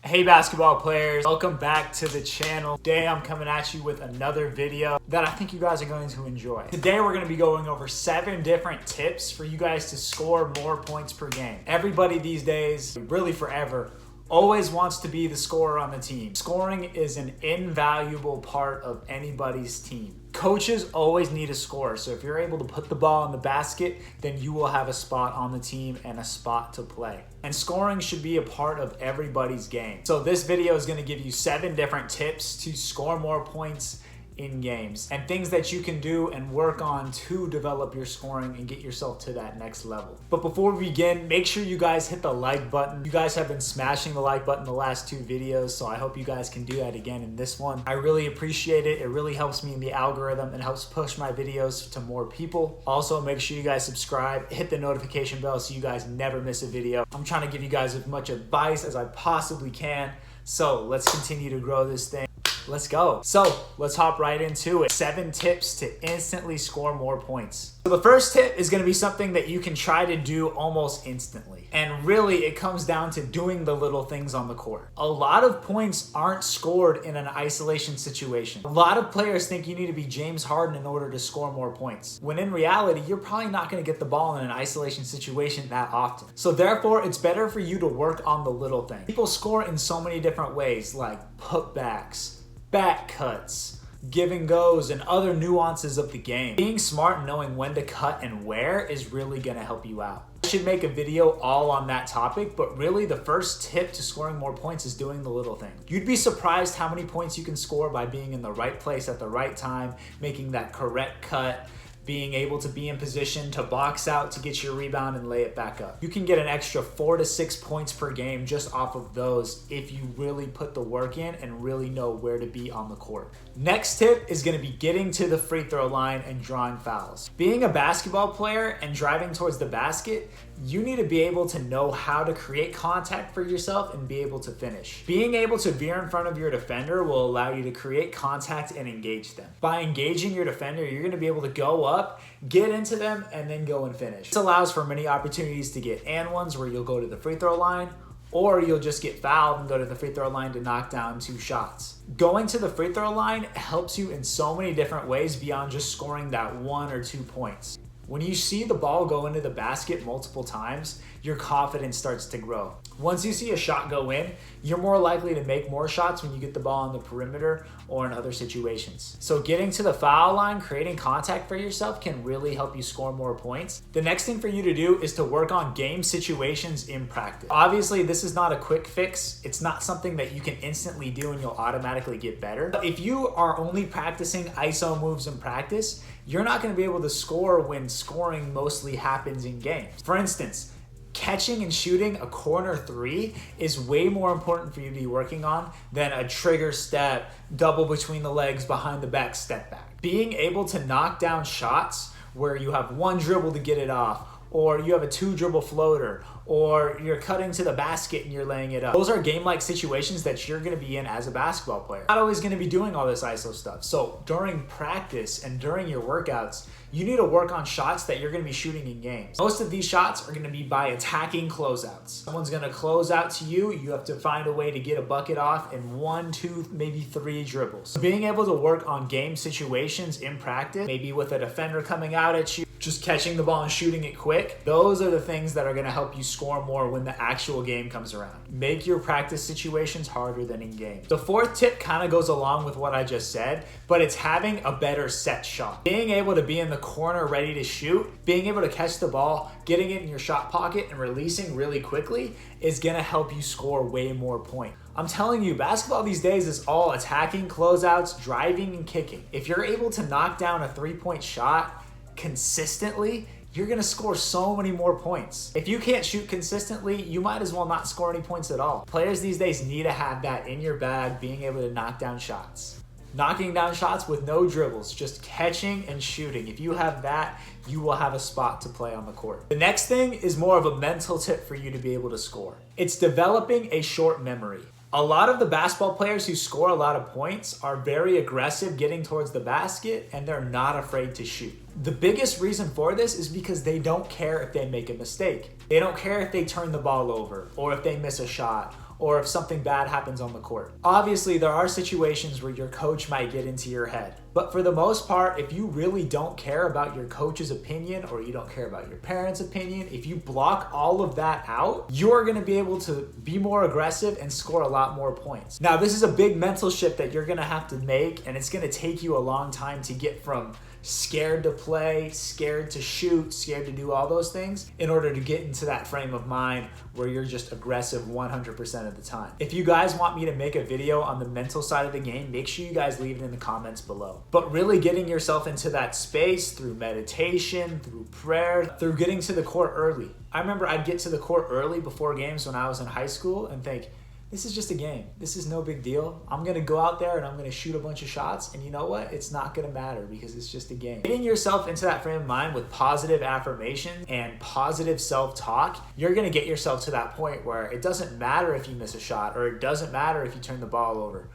Hey basketball players, welcome back to the channel. Today I'm coming at you with another video that I think you guys are going to enjoy. Today we're going to be going over 7 different tips for you guys to score more points per game. Everybody these days, really forever, always wants to be the scorer on the team. Scoring is an invaluable part of anybody's team. Coaches always need a scorer, so if you're able to put the ball in the basket, then you will have a spot on the team and a spot to play. And scoring should be a part of everybody's game. So this video is going to give you 7 different tips to score more points in games and things that you can do and work on to develop your scoring and get yourself to that next level. But before we begin, make sure you guys hit the like button. You guys have been smashing the like button the last 2 videos, so I hope you guys can do that again in this one. I really appreciate it. It really helps me in the algorithm and helps push my videos to more people. Also, make sure you guys subscribe, hit the notification bell so you guys never miss a video. I'm trying to give you guys as much advice as I possibly can. So let's continue to grow this thing. Let's go. So let's hop right into it. 7 tips to instantly score more points. So the first tip is going to be something that you can try to do almost instantly. And really it comes down to doing the little things on the court. A lot of points aren't scored in an isolation situation. A lot of players think you need to be James Harden in order to score more points. When in reality, you're probably not going to get the ball in an isolation situation that often. So therefore, it's better for you to work on the little things. People score in so many different ways, like putbacks, back cuts, give and goes, and other nuances of the game. Being smart and knowing when to cut and where is really going to help you out. I should make a video all on that topic, but really the first tip to scoring more points is doing the little thing. You'd be surprised how many points you can score by being in the right place at the right time, making that correct cut, being able to be in position to box out to get your rebound and lay it back up. You can get an extra 4 to 6 points per game just off of those if you really put the work in and really know where to be on the court. Next tip is going to be getting to the free throw line and drawing fouls. Being a basketball player and driving towards the basket, you need to be able to know how to create contact for yourself and be able to finish. Being able to veer in front of your defender will allow you to create contact and engage them. By engaging your defender, you're going to be able to go up, get into them, and then go and finish. This allows for many opportunities to get and ones where you'll go to the free throw line, or you'll just get fouled and go to the free throw line to knock down 2 shots. Going to the free throw line helps you in so many different ways beyond just scoring that 1 or 2 points. When you see the ball go into the basket multiple times, your confidence starts to grow. Once you see a shot go in, you're more likely to make more shots when you get the ball on the perimeter or in other situations. So getting to the foul line, creating contact for yourself can really help you score more points. The next thing for you to do is to work on game situations in practice. Obviously, this is not a quick fix. It's not something that you can instantly do and you'll automatically get better. But if you are only practicing ISO moves in practice, you're not going to be able to score when scoring mostly happens in games. For instance, catching and shooting a corner 3 is way more important for you to be working on than a trigger step, double between the legs, behind the back, step back. Being able to knock down shots where you have 1 dribble to get it off, or you have a 2 dribble floater, or you're cutting to the basket and you're laying it up. Those are game-like situations that you're gonna be in as a basketball player. Not always gonna be doing all this ISO stuff. So during practice and during your workouts, you need to work on shots that you're gonna be shooting in games. Most of these shots are gonna be by attacking closeouts. Someone's gonna close out to you. You have to find a way to get a bucket off in 1, 2, maybe 3 dribbles. So being able to work on game situations in practice, maybe with a defender coming out at you, just catching the ball and shooting it quick, those are the things that are gonna help you score more when the actual game comes around. Make your practice situations harder than in games. The 4th tip kind of goes along with what I just said, but it's having a better set shot. Being able to be in the corner ready to shoot, being able to catch the ball, getting it in your shot pocket and releasing really quickly is gonna help you score way more points. I'm telling you, basketball these days is all attacking, closeouts, driving, and kicking. If you're able to knock down a 3-point shot consistently, you're gonna score so many more points. If you can't shoot consistently, you might as well not score any points at all. Players these days need to have that in your bag, being able to knock down shots. Knocking down shots with no dribbles, just catching and shooting. If you have that, you will have a spot to play on the court. The next thing is more of a mental tip for you to be able to score. It's developing a short memory. A lot of the basketball players who score a lot of points are very aggressive getting towards the basket, and they're not afraid to shoot. The biggest reason for this is because they don't care if they make a mistake. They don't care if they turn the ball over, or if they miss a shot, or if something bad happens on the court. Obviously, there are situations where your coach might get into your head. But for the most part, if you really don't care about your coach's opinion or you don't care about your parents' opinion, if you block all of that out, you're gonna be able to be more aggressive and score a lot more points. Now, this is a big mental shift that you're gonna have to make, and it's gonna take you a long time to get from scared to play, scared to shoot, scared to do all those things in order to get into that frame of mind where you're just aggressive 100% of the time. If you guys want me to make a video on the mental side of the game, make sure you guys leave it in the comments below. But really getting yourself into that space through meditation, through prayer, through getting to the court early. I remember I'd get to the court early before games when I was in high school and think, this is just a game. This is no big deal. I'm gonna go out there and I'm gonna shoot a bunch of shots, and you know what? It's not gonna matter because it's just a game. Getting yourself into that frame of mind with positive affirmation and positive self-talk, you're gonna get yourself to that point where it doesn't matter if you miss a shot or it doesn't matter if you turn the ball over.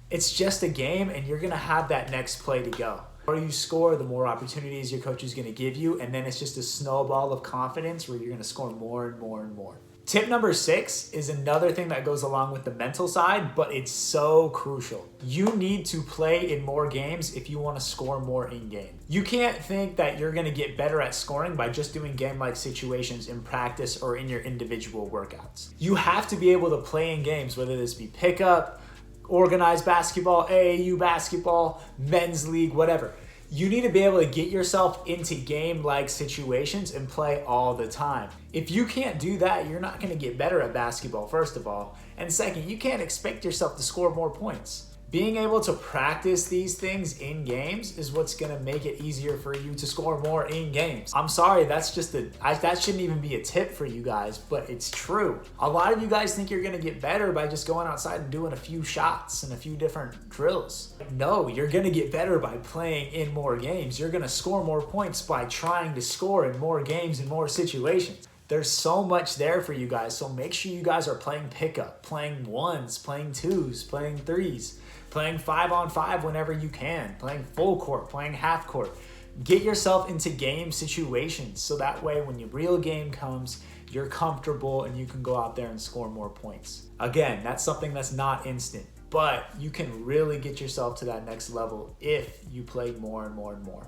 It's just a game, and you're gonna have that next play to go. The more you score, the more opportunities your coach is gonna give you, and then it's just a snowball of confidence where you're gonna score more and more and more. Tip number 6 is another thing that goes along with the mental side, but it's so crucial. You need to play in more games if you want to score more in game. You can't think that you're going to get better at scoring by just doing game-like situations in practice or in your individual workouts. You have to be able to play in games, whether this be pickup, organized basketball, AAU basketball, men's league, whatever. You need to be able to get yourself into game-like situations and play all the time. If you can't do that, you're not gonna get better at basketball, first of all. And second, you can't expect yourself to score more points. Being able to practice these things in games is what's gonna make it easier for you to score more in games. I'm sorry, that shouldn't even be a tip for you guys, but it's true. A lot of you guys think you're gonna get better by just going outside and doing a few shots and a few different drills. No, you're gonna get better by playing in more games. You're gonna score more points by trying to score in more games and more situations. There's so much there for you guys, so make sure you guys are playing pickup, playing ones, playing twos, playing threes, playing 5-on-5 whenever you can, playing full court, playing half court. Get yourself into game situations so that way when your real game comes, you're comfortable and you can go out there and score more points. Again, that's something that's not instant, but you can really get yourself to that next level if you play more and more and more.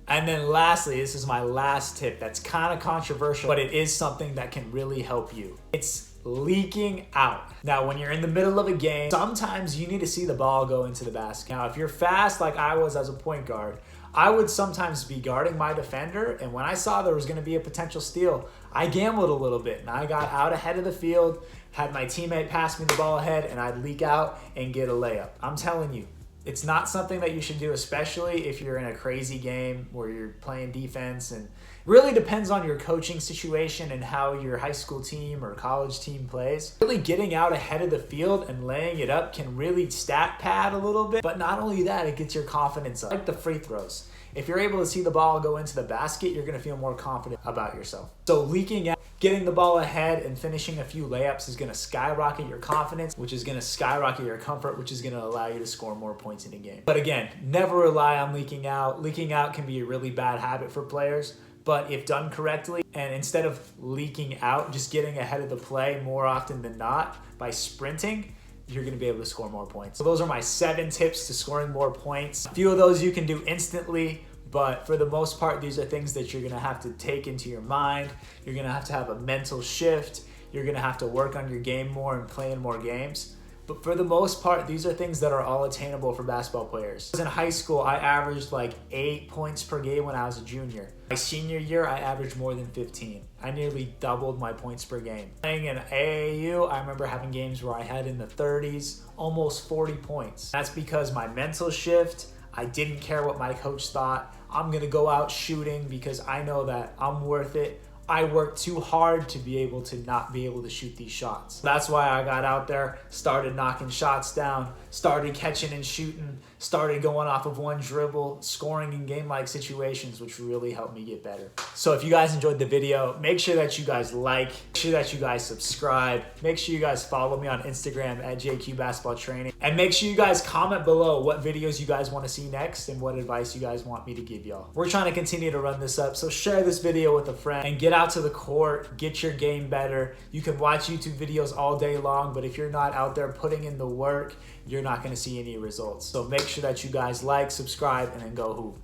And then lastly, this is my last tip that's kind of controversial, but it is something that can really help you. It's leaking out. Now, when you're in the middle of a game, sometimes you need to see the ball go into the basket. Now, if you're fast like I was as a point guard, I would sometimes be guarding my defender, and when I saw there was going to be a potential steal, I gambled a little bit and I got out ahead of the field, had my teammate pass me the ball ahead, and I'd leak out and get a layup. I'm telling you, it's not something that you should do, especially if you're in a crazy game where you're playing defense, and really depends on your coaching situation and how your high school team or college team plays. Really getting out ahead of the field and laying it up can really stat pad a little bit, but not only that, it gets your confidence up. Like the free throws. If you're able to see the ball go into the basket, you're gonna feel more confident about yourself. So leaking out, getting the ball ahead and finishing a few layups is gonna skyrocket your confidence, which is gonna skyrocket your comfort, which is gonna allow you to score more points in a game. But again, never rely on leaking out. Leaking out can be a really bad habit for players, but if done correctly, and instead of leaking out, just getting ahead of the play more often than not by sprinting, you're gonna be able to score more points. So those are my 7 tips to scoring more points. A few of those you can do instantly, but for the most part, these are things that you're gonna have to take into your mind. You're gonna have a mental shift. You're gonna have to work on your game more and play in more games. But for the most part, these are things that are all attainable for basketball players. In high school, I averaged like 8 points per game when I was a junior. My senior year, I averaged more than 15. I nearly doubled my points per game. Playing in AAU, I remember having games where I had in the 30s, almost 40 points. That's because my mental shift, I didn't care what my coach thought. I'm gonna go out shooting because I know that I'm worth it. I worked too hard to be able to not be able to shoot these shots. That's why I got out there, started knocking shots down, started catching and shooting, started going off of one dribble, scoring in game-like situations, which really helped me get better. So if you guys enjoyed the video, make sure that you guys like, make sure that you guys subscribe, make sure you guys follow me on Instagram at jqasketballtraining, and make sure you guys comment below what videos you guys want to see next and what advice you guys want me to give y'all. We're trying to continue to run this up, so share this video with a friend and get out out to the court, get your game better. You can watch YouTube videos all day long, but if you're not out there putting in the work, you're not gonna see any results. So make sure that you guys like, subscribe, and then go hoop.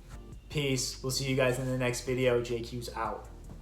Peace. We'll see you guys in the next video. JQ's out.